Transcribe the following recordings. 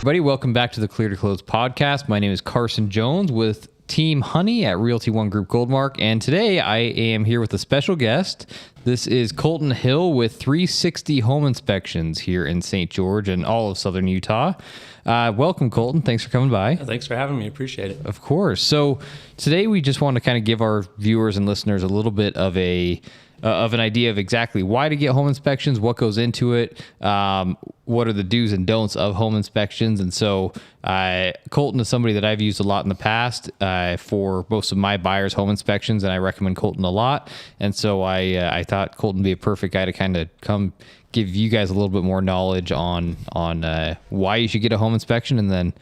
Everybody, welcome back to the Clear to Close podcast. My name is Carson Jones with Team Honey at Realty One Group Goldmark, and today I am here with a special guest. This is Colton Hill with 360 Home Inspections here in St. George and all of Southern Utah. Welcome, Colton. Thanks for coming by. Thanks for having me. Appreciate it. Of course. So today we just want to kind of give our viewers and listeners a little bit of an idea of exactly why to get home inspections, what goes into it, what are the do's and don'ts of home inspections. And so Colton is somebody that I've used a lot in the past for most of my buyers' home inspections, and I recommend Colton a lot. And so I thought Colton would be a perfect guy to kind of come give you guys a little bit more knowledge on why you should get a home inspection, and then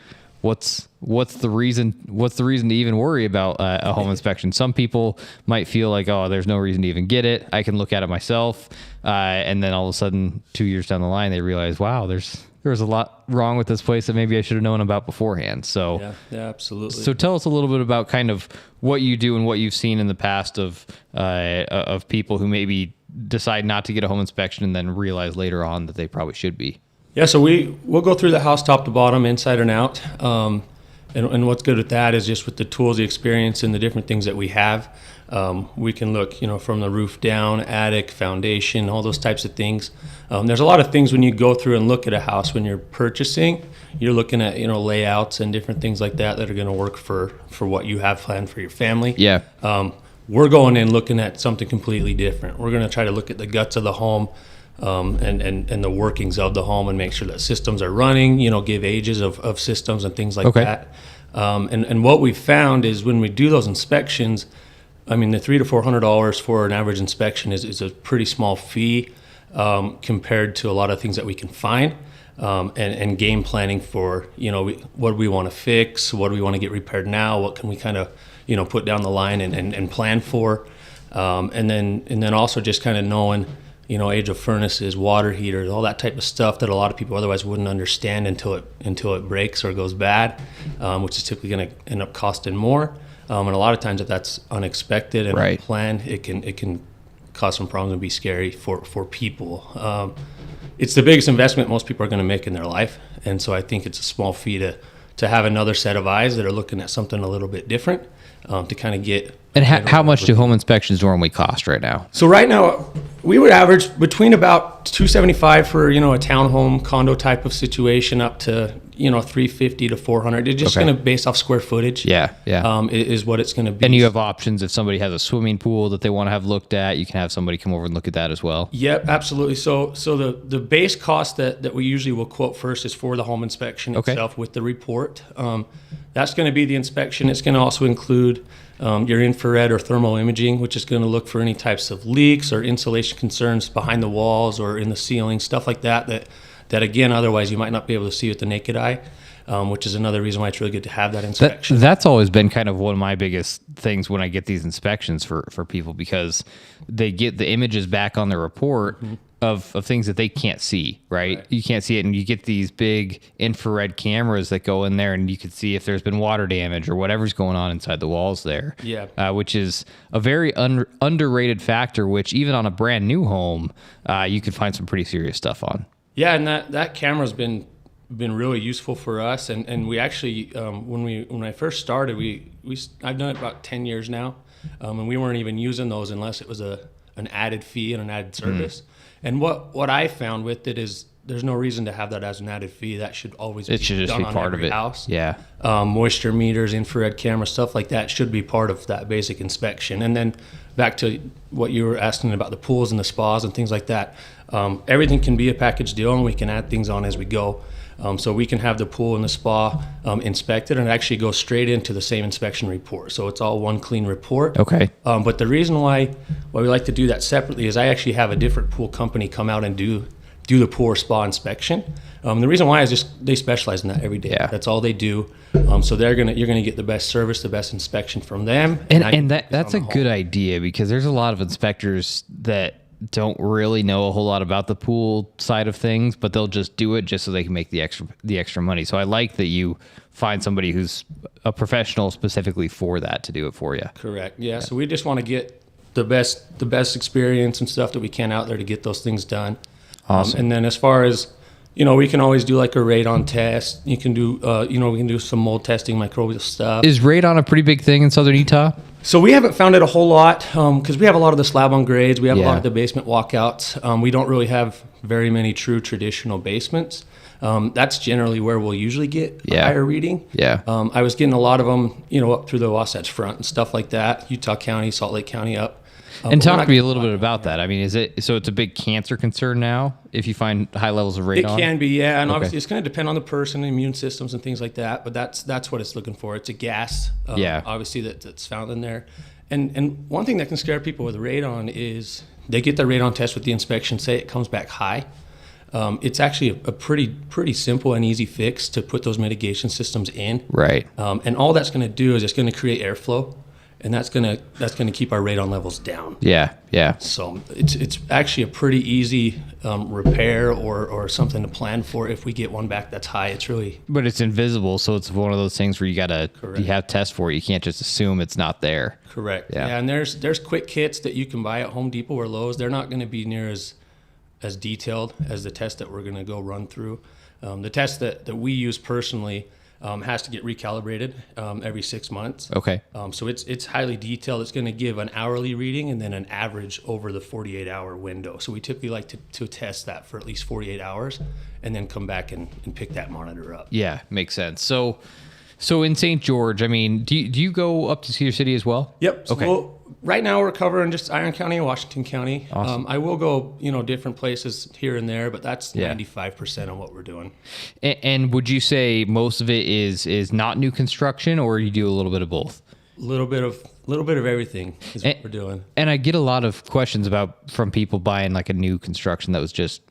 what's the reason to even worry about a home inspection. Some people might feel like, oh, there's no reason to even get it. I can look at it myself. And then all of a sudden 2 years down the line, they realize, wow, there's a lot wrong with this place that maybe I should have known about beforehand. So yeah, absolutely. So tell us a little bit about kind of what you do and what you've seen in the past of people who maybe decide not to get a home inspection and then realize later on that they probably should be. Yeah, so we'll go through the house top to bottom, inside and out. And what's good with that is just with the tools, the experience, and the different things that we have, we can look, from the roof down, attic, foundation, all those types of things. There's a lot of things when you go through and look at a house when you're purchasing. You're looking at layouts and different things like that are going to work for what you have planned for your family. Yeah. We're going in looking at something completely different. We're going to try to look at the guts of the home. And the workings of the home and make sure that systems are running, give ages of systems and things like that. And what we found is when we do those inspections, the $300 to $400 for an average inspection is a pretty small fee compared to a lot of things that we can find. And game planning for, what do we want to fix? What do we want to get repaired now? What can we kind of, put down the line and plan for? And then also just kind of knowing, age of furnaces, water heaters, all that type of stuff that a lot of people otherwise wouldn't understand until it breaks or goes bad, which is typically going to end up costing more. And a lot of times if that's unexpected and unplanned, it can cause some problems and be scary for people. It's the biggest investment most people are going to make in their life. And so I think it's a small fee to have another set of eyes that are looking at something a little bit different to kind of get. And how much do home inspections normally cost right now? So right now, we would average between about $275 for a townhome condo type of situation up to $350 to $400. It's just going to base off square footage. Yeah. Is what it's going to be. And you have options if somebody has a swimming pool that they want to have looked at. You can have somebody come over and look at that as well. Yep, absolutely. So the base cost that we usually will quote first is for the home inspection itself with the report. That's going to be the inspection. It's going to also include your infrared or thermal imaging, which is going to look for any types of leaks or insulation concerns behind the walls or in the ceiling, stuff like that again, otherwise you might not be able to see with the naked eye, which is another reason why it's really good to have that inspection. That's always been kind of one of my biggest things when I get these inspections for people, because they get the images back on the report of things that they can't see, right? You can't see it, and you get these big infrared cameras that go in there, and you can see if there's been water damage or whatever's going on inside the walls there. Yeah. Which is a very underrated factor, which even on a brand new home, you could find some pretty serious stuff on. Yeah, and that camera's been really useful for us, and we actually when I first started, I've done it about 10 years now, and we weren't even using those unless it was an added fee and an added service. And what I found with it is there's no reason to have that as an added fee. That should always be done on part of it. House. Yeah. Moisture meters, infrared cameras, stuff like that should be part of that basic inspection. And then back to what you were asking about the pools and the spas and things like that. Everything can be a package deal, and we can add things on as we go. So we can have the pool and the spa inspected, and it actually goes straight into the same inspection report. So it's all one clean report. Okay. But the reason why we like to do that separately is I actually have a different pool company come out and do the pool or spa inspection. The reason why is just they specialize in that every day. Yeah. That's all they do. So you're gonna get the best service, the best inspection from them. And that's a good idea, because there's a lot of inspectors that don't really know a whole lot about the pool side of things, but they'll just do it just so they can make the extra money. So I like that you find somebody who's a professional specifically for that to do it for you. Correct. Yeah. So we just want to get the best experience and stuff that we can out there to get those things done. Awesome. And then as far as we can always do like a radon test. You can do, we can do some mold testing, microbial stuff. Is radon a pretty big thing in southern Utah? So we haven't found it a whole lot because we have a lot of the slab on grades. We have a lot Yeah. of the basement walkouts. We don't really have very many true traditional basements. That's generally where we'll usually get a Yeah. higher reading. Yeah. I was getting a lot of them, up through the Wasatch Front and stuff like that. Utah County, Salt Lake County up. And but we're talk not to me a getting little bit lot. about that. I mean, is it so? It's a big cancer concern now if you find high levels of It radon. can be, yeah, and Okay. obviously it's going to depend on the person, immune systems, and things like that. But that's what it's looking for. It's a gas, Yeah. obviously that's found in there. And one thing that can scare people with radon is they get the radon test with the inspection, say it comes back high. It's actually a pretty simple and easy fix to put those mitigation systems in. Right. And all that's going to do is it's going to create airflow, and that's going to keep our radon levels down. Yeah. Yeah. So it's actually a pretty easy repair or something to plan for if we get one back that's high. It's really But it's invisible, so it's one of those things where you Correct. have tests for it. You can't just assume it's not there. correct. Yeah. And there's quick kits that you can buy at Home Depot or Lowe's. They're not going to be near as detailed as the test that we're going to go run through. The test that we use personally has to get recalibrated every 6 months. Okay. So it's highly detailed. It's going to give an hourly reading and then an average over the 48-hour window. So we typically like to test that for at least 48 hours and then come back and pick that monitor up. Yeah, makes sense. So in St. George, I mean, do you go up to Cedar City as well? Yep. So Okay. right now we're covering just Iron County and Washington County. Awesome. I will go, different places here and there, but that's Yeah. 95% of what we're doing. And would you say most of it is not new construction, or you do a little bit of both? Little bit of everything is what And- we're doing. And I get a lot of questions from people buying like a new construction that was just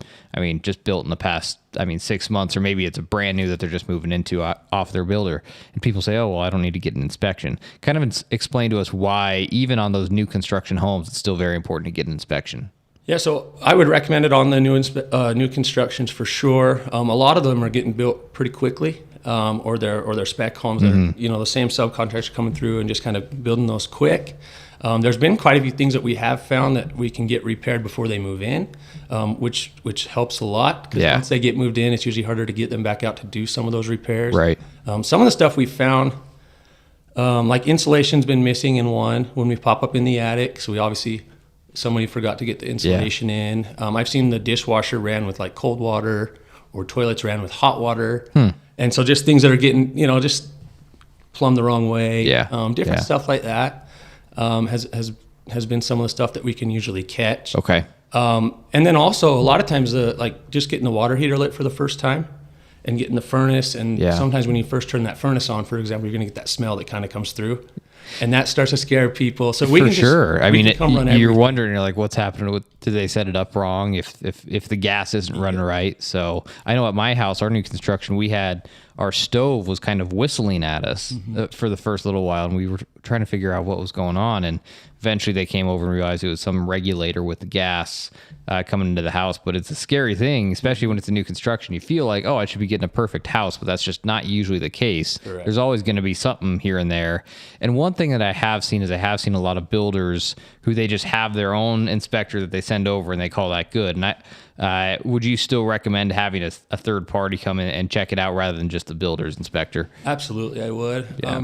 built in the past, 6 months, or maybe it's a brand new that they're just moving into off their builder. And people say, oh, well, I don't need to get an inspection. Kind of explain to us why, even on those new construction homes, it's still very important to get an inspection. Yeah, so I would recommend it on the new constructions for sure. A lot of them are getting built pretty quickly, or they're spec homes that are, the same subcontractors coming through and just kind of building those quick. There's been quite a few things that we have found that we can get repaired before they move in, which helps a lot because Yeah. once they get moved in, it's usually harder to get them back out to do some of those repairs. Right. Some of the stuff we found, like insulation's been missing in one when we pop up in the attic, so we obviously somebody forgot to get the insulation in. I've seen the dishwasher ran with like cold water or toilets ran with hot water. And so just things that are getting, just plumbed the wrong way. Yeah. Different Yeah. stuff like that has been some of the stuff that we can usually catch. Okay. And then also a lot of times just getting the water heater lit for the first time and getting the furnace. And Yeah. sometimes when you first turn that furnace on, for example, you're going to get that smell that kind of comes through. And that starts to scare people. So we For can just, sure. I we mean, can come run you're everything. wondering, you're like, what's happening? Did they set it up wrong? If the gas isn't running right. So I know at my house, our new construction, we had our stove was kind of whistling at us for the first little while, and we were trying to figure out what was going on. And eventually, they came over and realized it was some regulator with the gas coming into the house. But it's a scary thing, especially when it's a new construction. You feel like, oh, I should be getting a perfect house, but that's just not usually the case. Correct. There's always going to be something here and there. And one thing that I have seen is I have seen a lot of builders who they just have their own inspector that they send over and they call that good. And would you still recommend having a third party come in and check it out rather than just the builder's inspector? Absolutely, I would. Yeah.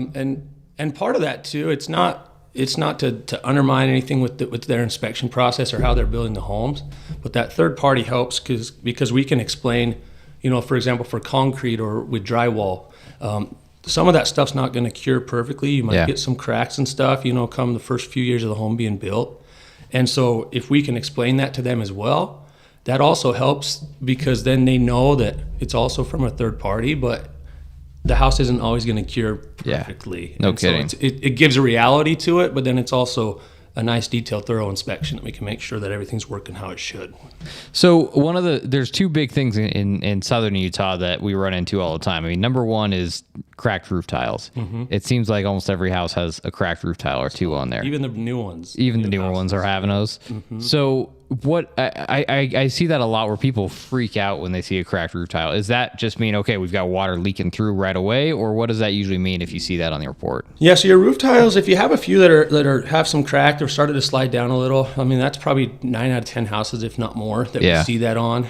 And part of that too, it's not to undermine anything with their inspection process or how they're building the homes, but that third party helps because we can explain, for example, for concrete or with drywall, some of that stuff's not going to cure perfectly. You might Yeah. get some cracks and stuff, come the first few years of the home being built. And so if we can explain that to them as well, that also helps because then they know that it's also from a third party, but the house isn't always going to cure Yeah. perfectly. No And so kidding. it gives a reality to it, but then it's also a nice detailed thorough inspection that we can make sure that everything's working how it should. So there's two big things in southern Utah that we run into all the time. I mean, number one is cracked roof tiles. It seems like almost every house has a cracked roof tile or two on there. Even the new ones. Even the newer ones are having those. So what I see that a lot where people freak out when they see a cracked roof tile. Is that just mean, okay, we've got water leaking through right away, or what does that usually mean if you see that on the report? Yeah, so your roof tiles, if you have a few that have some cracked or started to slide down a little, I mean that's probably 9 out of 10 houses, if not more, that Yeah. we see that on.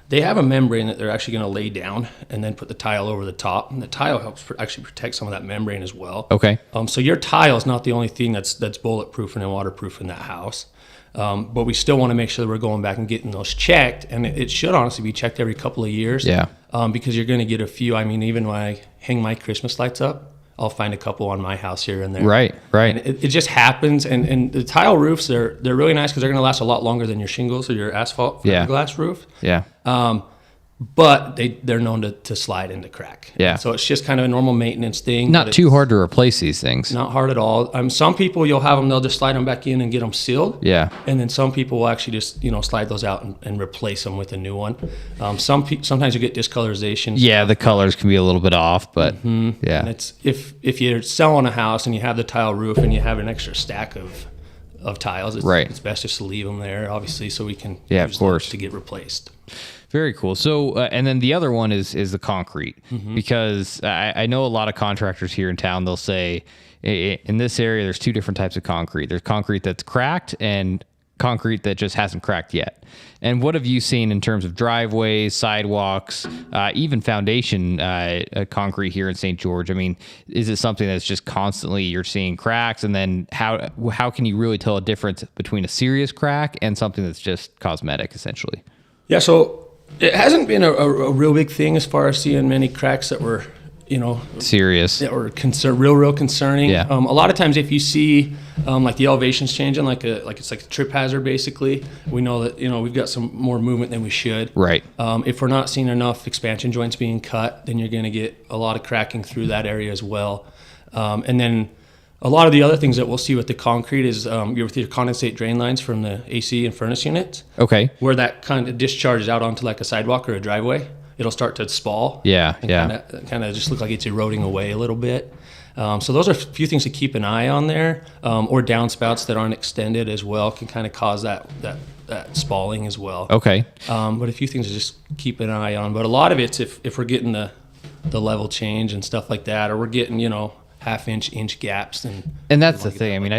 they have a membrane that they're actually going to lay down and then put the tile over the top. And the tile helps actually protect some of that membrane as well. Okay. So your tile is not the only thing that's bulletproof and waterproof in that house. But we still want to make sure that we're going back and getting those checked. And it should honestly be checked every couple of years. Yeah. Because you're going to get a few. I mean, even when I hang my Christmas lights up, I'll find a couple on my house here and there. Right. And it just happens. And the tile roofs, they're really nice because they're going to last a lot longer than your shingles or your asphalt fiberglass roof. Yeah. But they're known to slide and to crack. Yeah. So it's just kind of a normal maintenance thing. Not too hard to replace these things. Not hard at all. Some people, you'll have them, they'll just slide them back in and get them sealed. Yeah. And then some people will actually just, slide those out and replace them with a new one. Sometimes you get discolorization. Yeah, the colors can be a little bit off, but yeah. And it's if you're selling a house and you have the tile roof and you have an extra stack of tiles, it's best just to leave them there, obviously, so we can use of course to get replaced. Very cool. So, and then the other one is the concrete, because I know a lot of contractors here in town, they'll say in this area, there's two different types of concrete. There's concrete that's cracked and concrete that just hasn't cracked yet. And what have you seen in terms of driveways, sidewalks, even foundation concrete here in St. George? I mean, is it something that's just constantly you're seeing cracks? And then how can you really tell a difference between a serious crack and something that's just cosmetic, essentially? Yeah, so it hasn't been a real big thing as far as seeing many cracks that were, serious, that were real concerning. Yeah. A lot of times if you see like the elevations changing, like it's like a trip hazard, basically, we know that, we've got some more movement than we should. Right. If we're not seeing enough expansion joints being cut, then you're going to get a lot of cracking through that area as well. And then a lot of the other things that we'll see with the concrete is with your condensate drain lines from the AC and furnace units. Okay. Where that kind of discharges out onto like a sidewalk or a driveway, it'll start to spall. Yeah, and kind of just look like it's eroding away a little bit. So those are a few things to keep an eye on there. Or downspouts that aren't extended as well can kind of cause that spalling as well. Okay. But a few things to just keep an eye on. But a lot of it's if we're getting the level change and stuff like that, or we're getting, half-inch gaps. And that's the thing. I mean,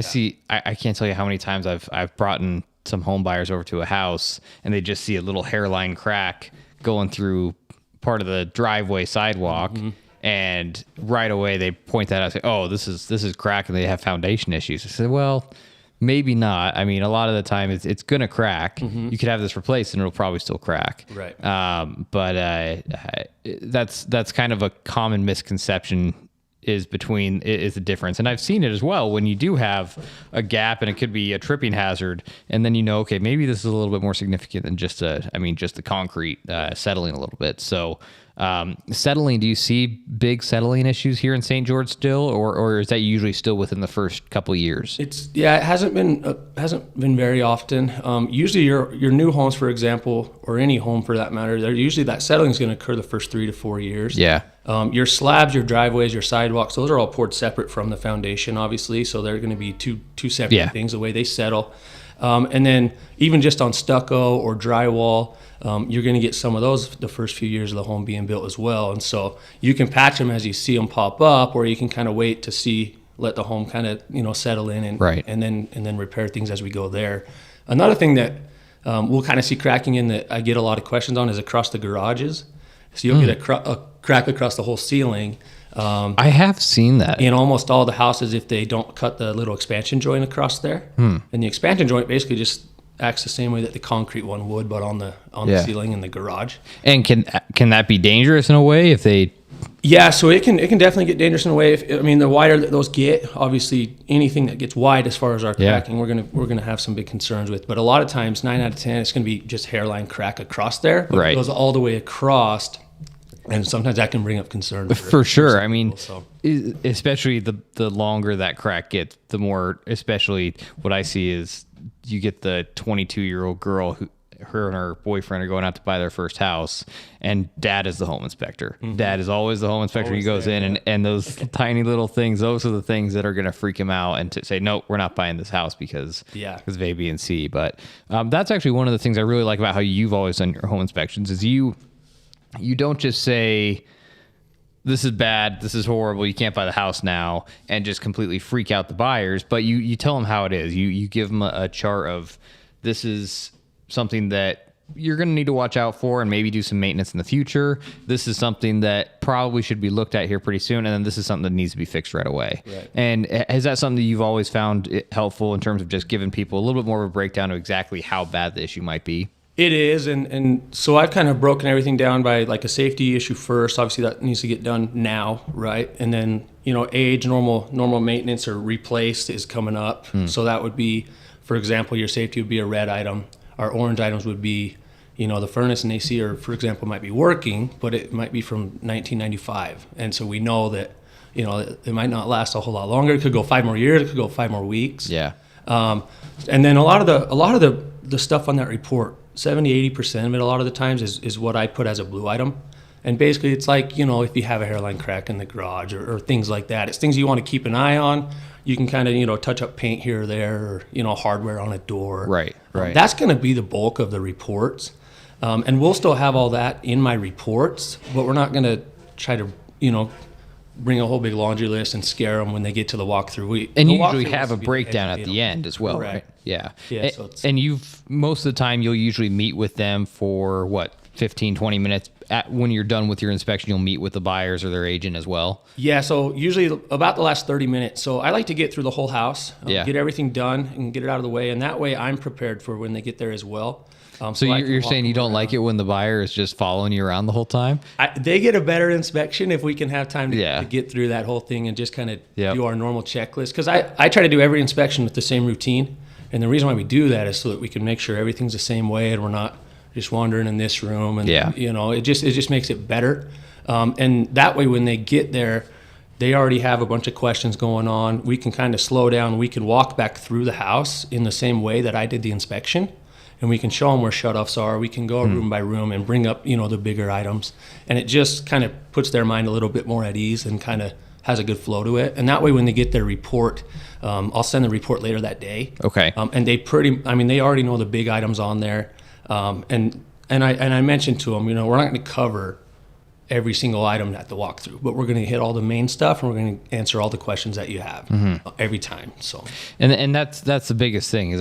I can't tell you how many times I've brought in some home buyers over to a house and they just see a little hairline crack going through part of the driveway sidewalk. And right away they point that out and say, oh, this is crack, and they have foundation issues. I said, well, maybe not. I mean, a lot of the time it's going to crack. You could have this replaced and it'll probably still crack. Right. But that's kind of a common misconception is the difference. And I've seen it as well when you do have a gap and it could be a tripping hazard, and then okay, maybe this is a little bit more significant than just the concrete settling a little bit. So settling, do you see big settling issues here in St. George still, or is that usually still within the first couple of years? It hasn't been very often. Usually your new homes, for example, or any home for that matter, they're usually that settling is going to occur the first 3 to 4 years. Yeah. Your slabs, your driveways, your sidewalks, those are all poured separate from the foundation, obviously. So they're going to be two separate things, the way they settle. And then even just on stucco or drywall, you're going to get some of those the first few years of the home being built as well. And so you can patch them as you see them pop up, or you can kind of wait to let the home kind of, settle in and then repair things as we go there. Another thing that we'll kind of see cracking in that I get a lot of questions on is across the garages. So you'll get a crack across the whole ceiling. I have seen that in almost all the houses if they don't cut the little expansion joint across there. And the expansion joint basically just acts the same way that the concrete one would, but on the ceiling in the garage. And can that be dangerous in a way if they? Yeah, so it can definitely get dangerous in a way. The wider that those get, obviously anything that gets wide as far as our cracking, we're gonna have some big concerns with. But a lot of times, 9 out of 10, it's gonna be just hairline crack across there. But it goes all the way across. And sometimes that can bring up concerns. For sure. I mean, especially the longer that crack gets, the more, especially what I see is you get the 22-year-old girl who, her and her boyfriend are going out to buy their first house, and dad is the home inspector. Dad is always the home inspector. He goes in and those tiny little things, those are the things that are going to freak him out and to say, no, we're not buying this house because of A, B, and C. But that's actually one of the things I really like about how you've always done your home inspections is you don't just say, this is bad, this is horrible, you can't buy the house now, and just completely freak out the buyers, but you tell them how it is. You give them a chart of, this is something that you're going to need to watch out for and maybe do some maintenance in the future. This is something that probably should be looked at here pretty soon. And then this is something that needs to be fixed right away. Right. And is that something that you've always found it helpful in terms of just giving people a little bit more of a breakdown of exactly how bad the issue might be? It is, and so I've kind of broken everything down by like a safety issue first. Obviously, that needs to get done now, right? And then age, normal maintenance or replaced is coming up. So that would be, for example, your safety would be a red item. Our orange items would be, the furnace and AC, or for example, might be working, but it might be from 1995, and so we know that it might not last a whole lot longer. It could go 5 more years. It could go 5 more weeks. Yeah. And then a lot of the stuff on that report, 70-80% of it a lot of the times is what I put as a blue item. And basically it's like, if you have a hairline crack in the garage or things like that, it's things you want to keep an eye on. You can kind of, touch up paint here or there, or, hardware on a door. Right. That's going to be the bulk of the reports. And we'll still have all that in my reports, but we're not going to try to, bring a whole big laundry list and scare them when they get to the walkthrough. And you usually have a breakdown at the end as well, Correct. right? Yeah. Yeah, And most of the time you'll usually meet with them for 15, 20 minutes. When you're done with your inspection, you'll meet with the buyers or their agent as well. Yeah, so usually about the last 30 minutes. So I like to get through the whole house, get everything done and get it out of the way. And that way I'm prepared for when they get there as well. So you're saying you don't like it when the buyer is just following you around the whole time? They get a better inspection if we can have time Yeah. to get through that whole thing and just kind of Yep. do our normal checklist. Because I try to do every inspection with the same routine. And the reason why we do that is so that we can make sure everything's the same way and we're not just wandering in this room. And, Yeah. it just makes it better. And that way when they get there, they already have a bunch of questions going on. We can kind of slow down. We can walk back through the house in the same way that I did the inspection. And we can show them where shutoffs are. We can go room by room and bring up, the bigger items. And it just kind of puts their mind a little bit more at ease and kind of has a good flow to it. And that way when they get their report, I'll send the report later that day. Okay. And they they already know the big items on there. And I mentioned to them, we're not going to cover every single item at the walkthrough, but we're going to hit all the main stuff and we're going to answer all the questions that you have every time. So, and that's the biggest thing is,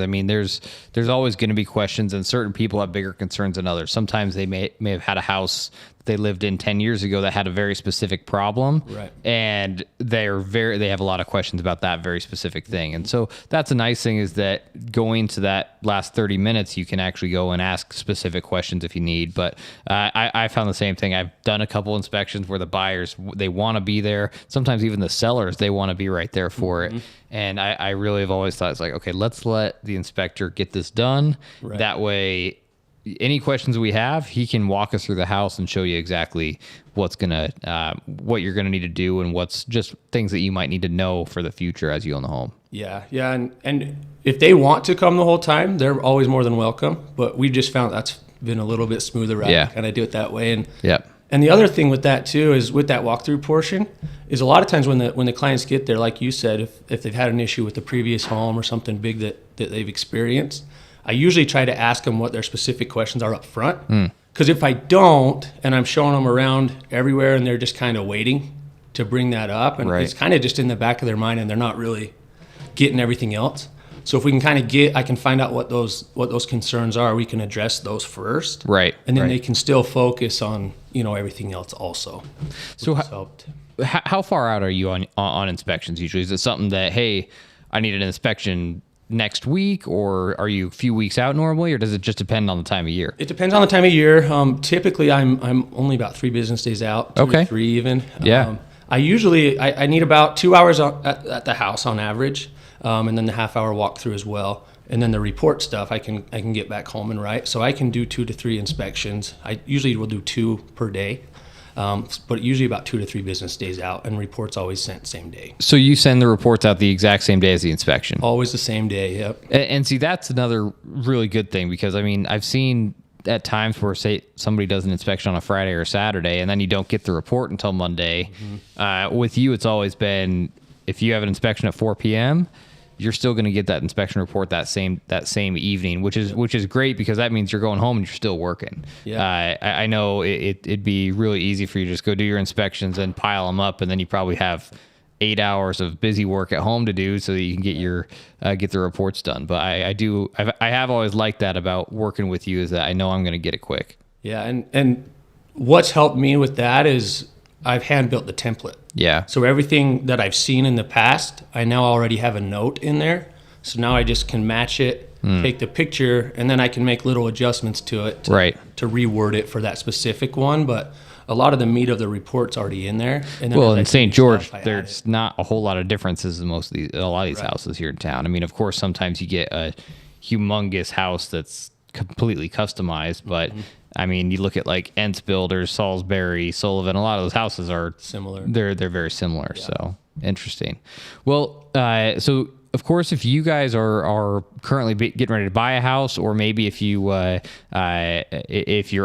there's always going to be questions, and certain people have bigger concerns than others. Sometimes they may have had a house they lived in 10 years ago that had a very specific problem. Right. And they have a lot of questions about that very specific thing. And so that's a nice thing, is that going to that last 30 minutes, you can actually go and ask specific questions if you need. But I found the same thing. I've done a couple inspections where the buyers, they want to be there. Sometimes even the sellers, they want to be right there for it. And I really have always thought, it's like, okay, let's let the inspector get this done. Right. That way, any questions we have, he can walk us through the house and show you exactly what you're gonna need to do, and what's just things that you might need to know for the future as you own the home. Yeah. And if they want to come the whole time, they're always more than welcome. But we just found that's been a little bit smoother route. Yeah. Kind of do it that way. And Yep. And the other thing with that too is with that walkthrough portion is a lot of times when the clients get there, like you said, if they've had an issue with the previous home or something big that they've experienced, I usually try to ask them what their specific questions are up front. Because if I don't, and I'm showing them around everywhere and they're just kind of waiting to bring that up, and Right. it's kind of just in the back of their mind and they're not really getting everything else. So if we can kind of I can find out what those concerns are, we can address those first. Right. And then right. they can still focus on, everything else also. So Which helped. how far out are you on inspections usually? Is it something that, hey, I need an inspection next week, or are you a few weeks out normally, or does it just depend on the time of year? It depends on the time of year. Typically, I'm only about 3 business days out, 2 Okay. to 3 even. Yeah. I usually I need about 2 hours at the house on average, and then the half-hour walkthrough as well. And then the report stuff, I can get back home and write. So I can do 2 to 3 inspections. I usually will do 2 per day, but usually about 2 to 3 business days out, and reports always sent same day. So you send the reports out the exact same day as the inspection? Always the same day, yep. And see, that's another really good thing, because I've seen at times where, say, somebody does an inspection on a Friday or Saturday, and then you don't get the report until Monday. With you, it's always been, if you have an inspection at 4 p.m., you're still going to get that inspection report that same evening, which is great, because that means you're going home and you're still working. Yeah. I know it'd be really easy for you to just go do your inspections and pile them up, and then you probably have 8 hours of busy work at home to do so that you can get the reports done. But I have always liked that about working with you, is that I know I'm going to get it quick. Yeah, and what's helped me with that is I've hand built the template. Yeah. So everything that I've seen in the past, I now already have a note in there. So now I just can match it, take the picture, and then I can make little adjustments to it to reword it for that specific one. But a lot of the meat of the report's already in there. And then well, as I in see St. George, stuff, I add there's it. not a whole lot of differences in a lot of these houses here in town. I mean, of course, sometimes you get a humongous house that's completely customized, but I mean, you look at like Entz Builders, Salisbury, Sullivan. A lot of those houses are Similar. They're very similar. So interesting. Well, so of course, if you guys are currently getting ready to buy a house, or maybe if you're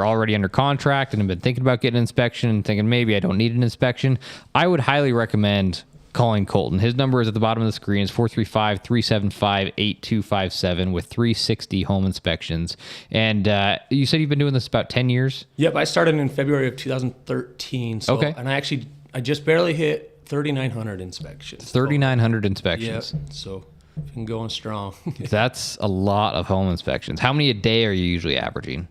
already under contract and have been thinking about getting an inspection and thinking maybe I don't need an inspection, I would highly recommend calling Colton. His number is at the bottom of the screen. It's 435-375-8257 with 360 home inspections. And you said you've been doing this about 10 years? Yep, I started in February of 2013. So, Okay. And I just barely hit 3,900 inspections. 3,900 Yep. inspections. So been going strong. That's a lot of home inspections. How many a day are you usually averaging?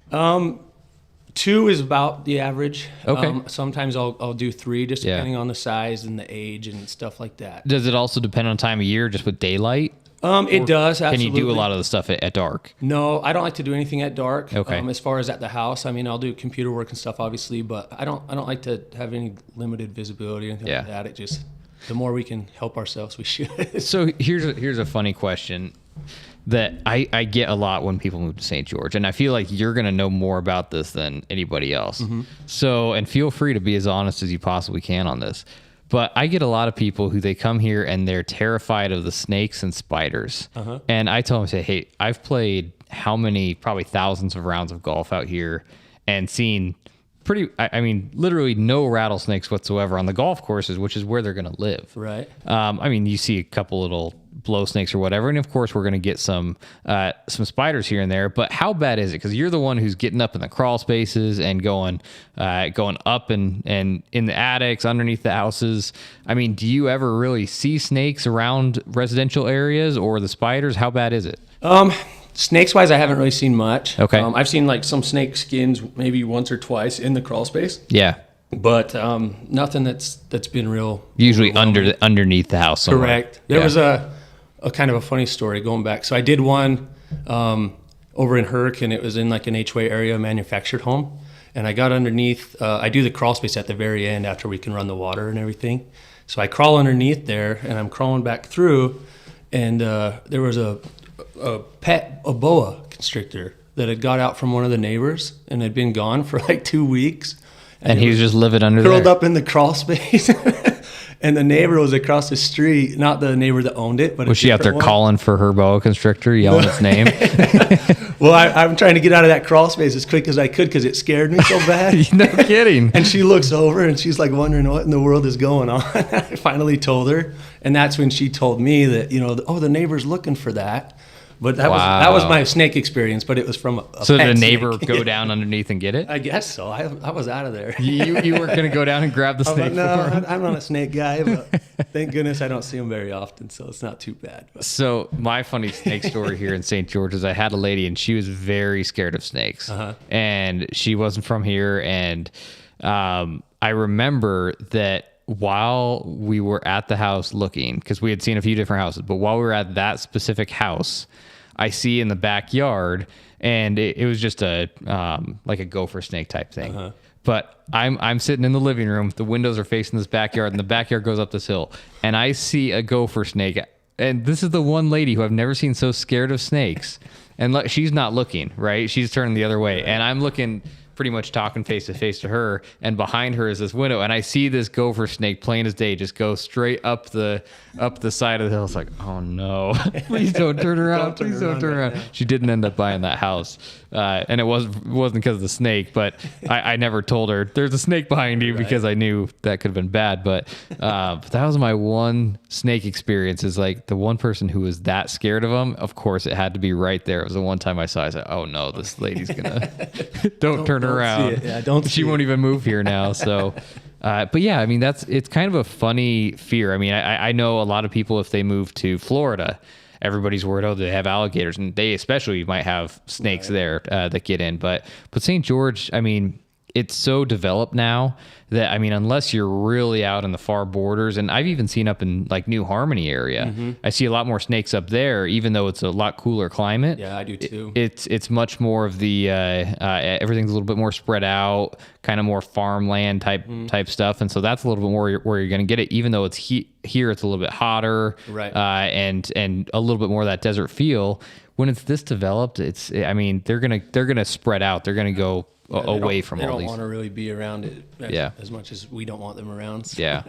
2 is about the average. Okay. Sometimes I'll do 3, just Yeah. depending on the size and the age and stuff like that. Does it also depend on time of year, just with daylight? It does, Can absolutely. you do a lot of the stuff at dark? No, I don't like to do anything at dark. Okay. As far as at the house, I mean, I'll do computer work and stuff, obviously, but I don't like to have any limited visibility or anything Yeah. like that. It just, the more we can help ourselves, we should. So here's a funny question that I get a lot when people move to St. George, and I feel like you're going to know more about this than anybody else. So, and feel free to be as honest as you possibly can on this. But I get a lot of people who they come here and they're terrified of the snakes and spiders. And I tell them, I say, hey, I've played probably thousands of rounds of golf out here and seen I mean, literally no rattlesnakes whatsoever on the golf courses, which is where they're going to live. Right. I mean, you see a couple little blow snakes or whatever, and of course we're going to get some spiders here and there. But how bad is it? Because you're the one who's getting up in the crawl spaces and going up and in the attics, underneath the houses. I mean, do you ever really see snakes around residential areas, or the spiders? How bad is it? Snakes wise, I haven't really seen much. Okay. I've seen like some snake skins maybe once or twice in the crawl space, Yeah, but nothing that's been real. usually underneath the house somewhere. Correct. There was a kind of a funny story going back. So I did one over in Hurricane. It was in like an HOA area manufactured home. And I got underneath, I do the crawl space at the very end after we can run the water and everything. So I crawl underneath there and I'm crawling back through. And there was a boa constrictor that had got out from one of the neighbors and had been gone for like 2 weeks. And he was just living under Curled there. up in the crawl space. And the neighbor was across the street, not the neighbor that owned it, but Was she out there calling for her boa constrictor, yelling its name? Well, I'm trying to get out of that crawl space as quick as I could because it scared me so bad. No kidding. And she looks over and she's like wondering what in the world is going on. I finally told her, and that's when she told me that, the neighbor's looking for that. But that was my snake experience, but it was from a So pet did the neighbor snake. go down underneath and get it? I guess so. I was out of there. You weren't going to go down and grab the I'm snake like, no, for her? I'm not a snake guy, but thank goodness I don't see them very often, so it's not too bad. But. So my funny snake story here in St. George is I had a lady and she was very scared of snakes. And she wasn't from here. And I remember that while we were at the house looking, because we had seen a few different houses, but while we were at that specific house, I see in the backyard, and it was just like a gopher snake type thing. But I'm sitting in the living room. The windows are facing this backyard, and the backyard goes up this hill, and I see a gopher snake. And this is the one lady who I've never seen so scared of snakes. And she's not looking, right? She's turning the other way, and I'm looking, pretty much talking face to face to her, and behind her is this window, and I see this gopher snake plain as day just go straight up the side of the hill. It's like, oh no, please don't turn around. Please don't turn around. She didn't end up buying that house, and it wasn't because of the snake, but I never told her there's a snake behind you because I knew that could have been bad. But that was my one snake experience, is like the one person who was that scared of them. Of course, it had to be right there. It was the one time I saw. I said, oh no, this lady's gonna don't turn Don't around. see it. Yeah, don't She see won't it. even move here now. So But yeah, I mean, it's kind of a funny fear. I mean, I know a lot of people, if they move to Florida, everybody's worried, oh, they have alligators, and they especially might have snakes there that get in. But St. George, I mean, it's so developed now that, I mean, unless you're really out in the far borders, and I've even seen up in like New Harmony area, I see a lot more snakes up there, even though it's a lot cooler climate. Yeah, I do too. It's much more of the everything's a little bit more spread out, kind of more farmland type stuff, and so that's a little bit more where you're going to get it. Even though it's here, it's a little bit hotter, Right. And a little bit more of that desert feel. When it's this developed, I mean, they're gonna spread out. They're gonna go away from all They these. don't want to really be around it as much as we don't want them around. So. Yeah.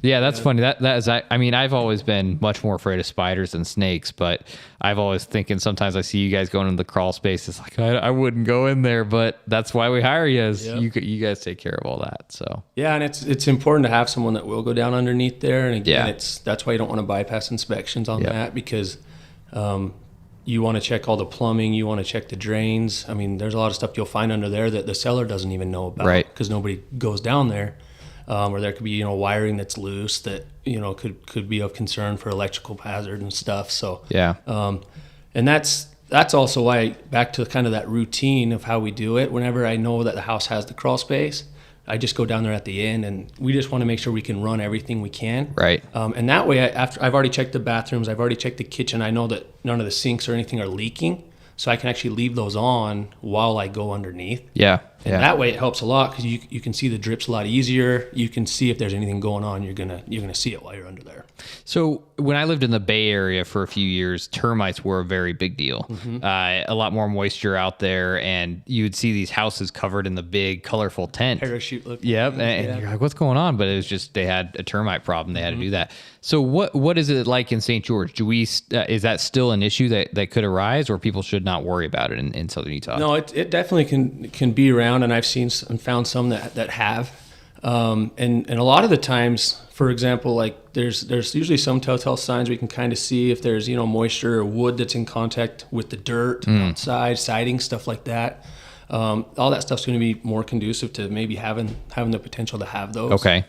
Yeah, that's funny. That is, I mean, I've always been much more afraid of spiders than snakes, but I've always thinking sometimes I see you guys going into the crawl space. It's like, I wouldn't go in there, but that's why we hire you, is you guys take care of all that. So Yeah, and it's important to have someone that will go down underneath there. And again, Yeah. that's why you don't want to bypass inspections on Yep. that, because you want to check all the plumbing, you want to check the drains. I mean, there's a lot of stuff you'll find under there that the seller doesn't even know about, Right. because nobody goes down there. Or there could be, wiring that's loose that, could be of concern for electrical hazard and stuff. So yeah. and that's also why, back to kind of that routine of how we do it. Whenever I know that the house has the crawl space, I just go down there at the end, and we just want to make sure we can run everything we can. Right. And that way, after I've already checked the bathrooms, I've already checked the kitchen. I know that none of the sinks or anything are leaking, so I can actually leave those on while I go underneath. Yeah. And that way it helps a lot, because you can see the drips a lot easier. You can see if there's anything going on. You're gonna see it while you're under there. So when I lived in the Bay Area for a few years, termites were a very big deal. A lot more moisture out there, and you would see these houses covered in the big, colorful tent. Parachute look. Yep, and you're like, what's going on? But it was just they had a termite problem. They had to do that. So what is it like in St. George? Do we is that still an issue that could arise, or people should not worry about it in Southern Utah? No, it definitely can be around, and I've seen and found some that have. And a lot of the times, for example, like there's usually some telltale signs we can kind of see if there's moisture or wood that's in contact with the dirt outside, siding, stuff like that. All that stuff's going to be more conducive to maybe having the potential to have those. Okay.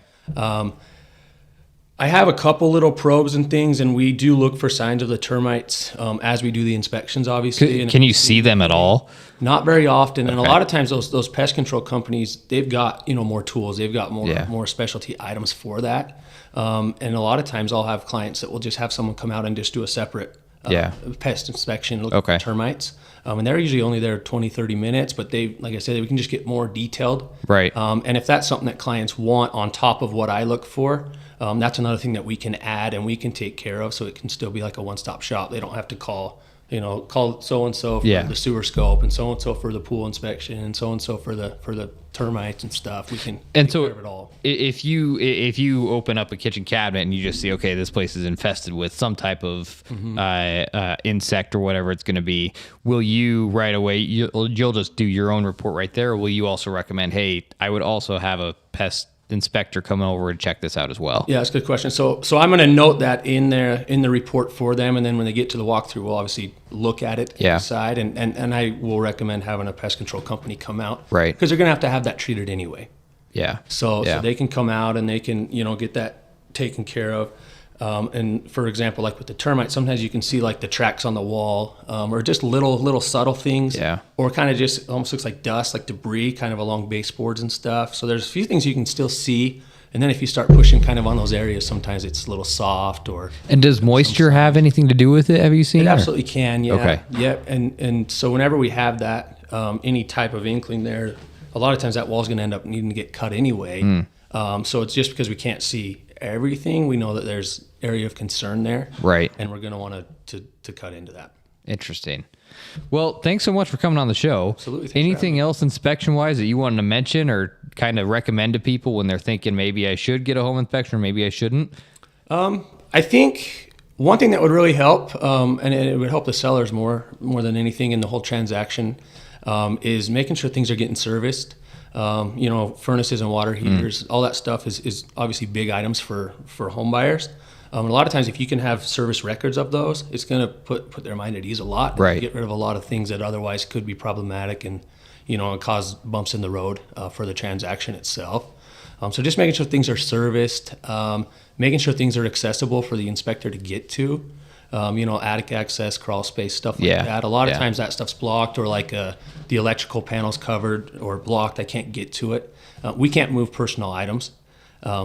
I have a couple little probes and things, and we do look for signs of the termites as we do the inspections, obviously. Can you see them at all? Not very often, and a lot of times those pest control companies, they've got more tools, they've got more specialty items for that, and a lot of times I'll have clients that will just have someone come out and just do a separate pest inspection, look at termites, and they're usually only there 20-30 minutes, but they, like I said, we can just get more detailed, right? And if that's something that clients want on top of what I look for, that's another thing that we can add and we can take care of, so it can still be like a one-stop shop. They don't have to call so-and-so for the sewer scope, and so-and-so for the pool inspection, and so-and-so for the termites and stuff. We can take care of it all. If you open up a kitchen cabinet and you just see, okay, this place is infested with some type of insect or whatever it's going to be, will you right away, you'll just do your own report right there, or will you also recommend, hey, I would also have a pest inspector come over and check this out as well? Yeah, that's a good question. So I'm going to note that in the report for them, and then when they get to the walkthrough, we'll obviously look at it inside, and I will recommend having a pest control company come out, right? Because they're going to have that treated anyway. Yeah. So they can come out and they can get that taken care of. And for example, like with the termites, sometimes you can see like the tracks on the wall, or just little subtle things, or kind of just almost looks like dust, like debris, kind of along baseboards and stuff. So there's a few things you can still see, and then if you start pushing kind of on those areas, sometimes it's a little soft. And does moisture have anything to do with it? Have you seen? It absolutely can. Yeah. Okay. Yep. And so whenever we have that, any type of inkling there, a lot of times that wall's going to end up needing to get cut anyway. So it's just because we can't see everything, we know that there's area of concern there, right? And we're going to want to cut into that. Interesting. Well, thanks so much for coming on the show. Absolutely. Anything else inspection wise that you wanted to mention or kind of recommend to people when they're thinking maybe I should get a home inspection or maybe I shouldn't? I think one thing that would really help, and it would help the sellers more than anything in the whole transaction, is making sure things are getting serviced. Furnaces and water heaters, all that stuff is obviously big items for home buyers. A lot of times, if you can have service records of those, it's going to put their mind at ease a lot. Right. Get rid of a lot of things that otherwise could be problematic and cause bumps in the road for the transaction itself. So just making sure things are serviced, making sure things are accessible for the inspector to get to. Attic access, crawl space, stuff like that. A lot of times that stuff's blocked, or like the electrical panel's covered or blocked. I can't get to it. We can't move personal items.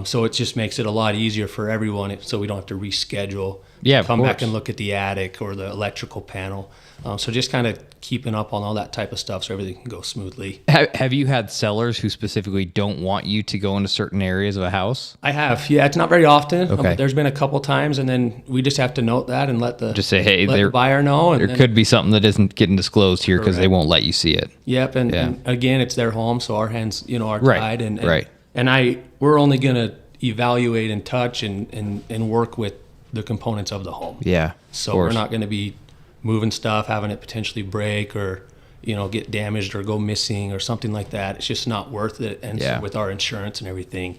So it just makes it a lot easier for everyone, so we don't have to reschedule. Come back and look at the attic or the electrical panel. So just kind of keeping up on all that type of stuff so everything can go smoothly. Have you had sellers who specifically don't want you to go into certain areas of a house? I have. Yeah, it's not very often. Okay. There's been a couple times, and then we just have to note that and let the the buyer know. There could be something that isn't getting disclosed here because they won't let you see it. Yep, and again, it's their home, so our hands, are tied. Right. We're only going to evaluate and touch and work with the components of the home. Yeah. So we're not going to be moving stuff, having it potentially break or, get damaged or go missing or something like that. It's just not worth it. And so with our insurance and everything,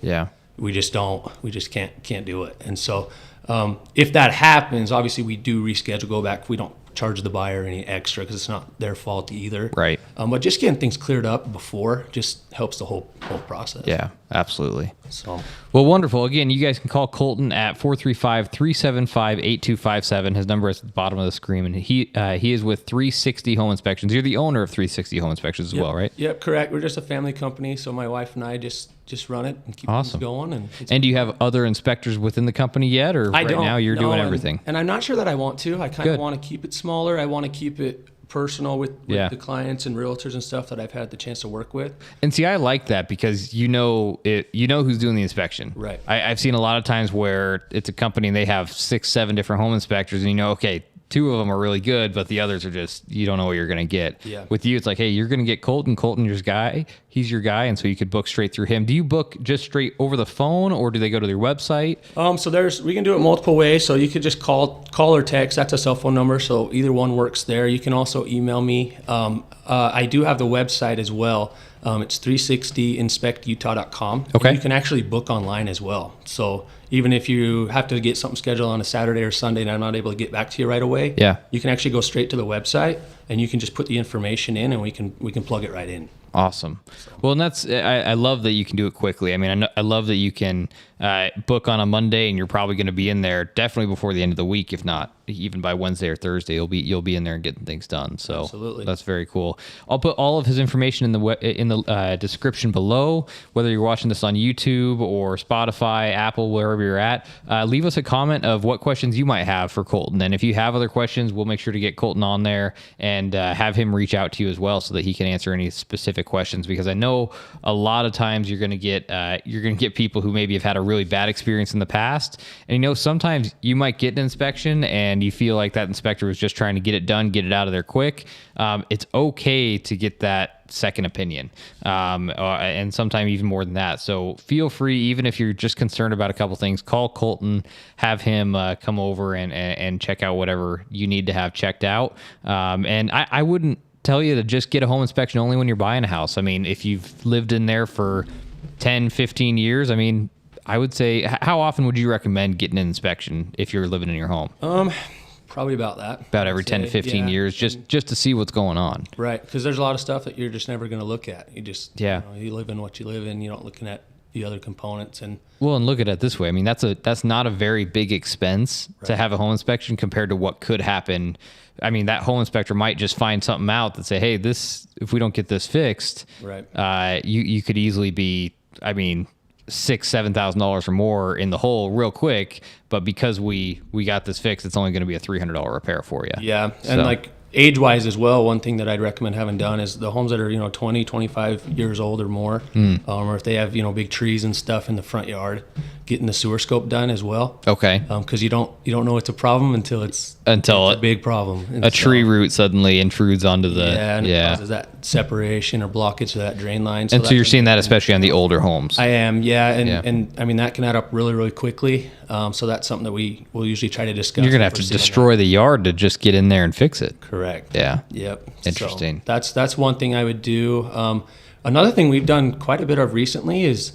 we just can't do it. And so if that happens, obviously we do reschedule, go back. We don't charge the buyer any extra because it's not their fault either. Right. But just getting things cleared up before just helps the whole process. Yeah, absolutely. So, well, wonderful. Again, you guys can call Colton at 435-375-8257. His number is at the bottom of the screen, and he is with 360 Home Inspections. You're the owner of 360 Home Inspections as well, right? Yep, correct. We're just a family company, so my wife and I just run it and keep things going. And do you have other inspectors within the company yet, or now you're doing everything? And I'm not sure that I want to. I kind of want to keep it smaller. I want to keep it personal with the clients and realtors and stuff that I've had the chance to work with. And see, I like that because you know who's doing the inspection. Right. I've seen a lot of times where it's a company and they have 6-7 different home inspectors, and okay, 2 of them are really good, but the others are just, you don't know what you're going to get. Yeah. With you, it's like, hey, you're going to get Colton. Colton's your guy. He's your guy. And so you could book straight through him. Do you book just straight over the phone, or do they go to their website? So we can do it multiple ways. So you could just call or text. That's a cell phone number. So either one works there. You can also email me. I do have the website as well. It's 360inspectutah.com. Okay. And you can actually book online as well. So even if you have to get something scheduled on a Saturday or Sunday and I'm not able to get back to you right away, you can actually go straight to the website and you can just put the information in and we can plug it right in. Awesome. Well, and I love that you can do it quickly. I mean, I love that you can book on a Monday and you're probably going to be in there definitely before the end of the week, if not even by Wednesday or Thursday. You'll be in there and getting things done. So absolutely, that's very cool. I'll put all of his information in the description below. Whether you're watching this on YouTube or Spotify, Apple, wherever you're at, leave us a comment of what questions you might have for Colton. And if you have other questions, we'll make sure to get Colton on there and have him reach out to you as well so that he can answer any specific questions, because I know a lot of times you're going to get people who maybe have had a really bad experience in the past, and sometimes you might get an inspection and you feel like that inspector was just trying to get it done, get it out of there quick. It's okay to get that second opinion, and sometimes even more than that. So feel free, even if you're just concerned about a couple things, call Colton, have him come over and check out whatever you need to have checked out. And I wouldn't tell you to just get a home inspection only when you're buying a house. I mean, if you've lived in there for 10, 15 years, I mean, I would say, how often would you recommend getting an inspection if you're living in your home? Probably about that. About every 10 to 15 years, just to see what's going on. Right, because there's a lot of stuff that you're just never going to look at. You just, you live in what you live in. You're not looking at the other components. And look at it this way. I mean, that's not a very big expense to have a home inspection compared to what could happen. I mean, that home inspector might just find something out that say, hey, if we don't get this fixed, you could easily be, I mean, $6,000-$7,000 or more in the hole real quick, but because we got this fixed, it's only going to be a $300 repair for you. Yeah, and like age-wise as well, one thing that I'd recommend having done is the homes that are 20, 25 years old or more, or if they have big trees and stuff in the front yard, getting the sewer scope done as well. Okay. Because you don't know it's a problem until it's a big problem. And a tree root suddenly intrudes onto the it causes that separation or blockage to that drain line. So you're seeing that especially on the older homes. I am, and I mean that can add up really, really quickly. So that's something that we will usually try to discuss. You're gonna have to destroy the yard to just get in there and fix it. Correct. Yeah. Yep. Interesting. So that's one thing I would do. Another thing we've done quite a bit of recently is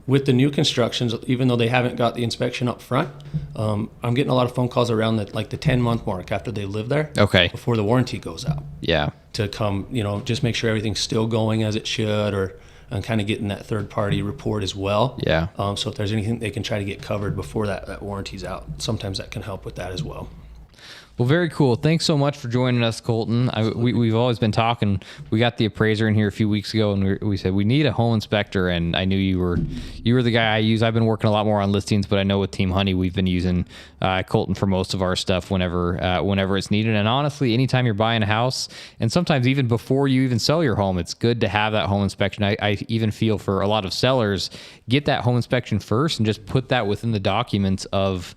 with the new constructions, even though they haven't got the inspection up front, I'm getting a lot of phone calls around the 10-month mark after they live there. Okay. Before the warranty goes out. Yeah. To come, just make sure everything's still going as it should, or and kind of getting that third party report as well. Yeah. So if there's anything they can try to get covered before that warranty's out, sometimes that can help with that as well. Well, very cool. Thanks so much for joining us, Colton. We've always been talking. We got the appraiser in here a few weeks ago, and we said we need a home inspector. And I knew you were the guy I use. I've been working a lot more on listings, but I know with Team Honey, we've been using Colton for most of our stuff whenever it's needed. And honestly, anytime you're buying a house, and sometimes even before you even sell your home, it's good to have that home inspection. I even feel for a lot of sellers, get that home inspection first and just put that within the documents of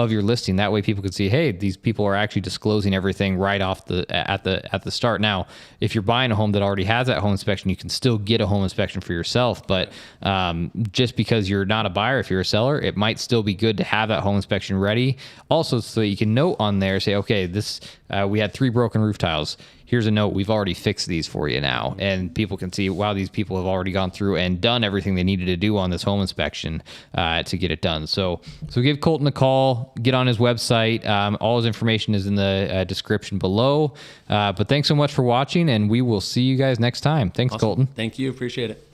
your listing. That way people can see, hey, these people are actually disclosing everything right off at the start. Now, if you're buying a home that already has that home inspection, you can still get a home inspection for yourself. But just because you're not a buyer, if you're a seller, it might still be good to have that home inspection ready. Also, so you can note on there, say, okay, this we had 3 broken roof tiles. Here's a note, we've already fixed these for you now. And people can see, wow, these people have already gone through and done everything they needed to do on this home inspection to get it done. So give Colton a call, get on his website. All his information is in the description below. But thanks so much for watching, and we will see you guys next time. Thanks, Awesome. Colton. Thank you. Appreciate it.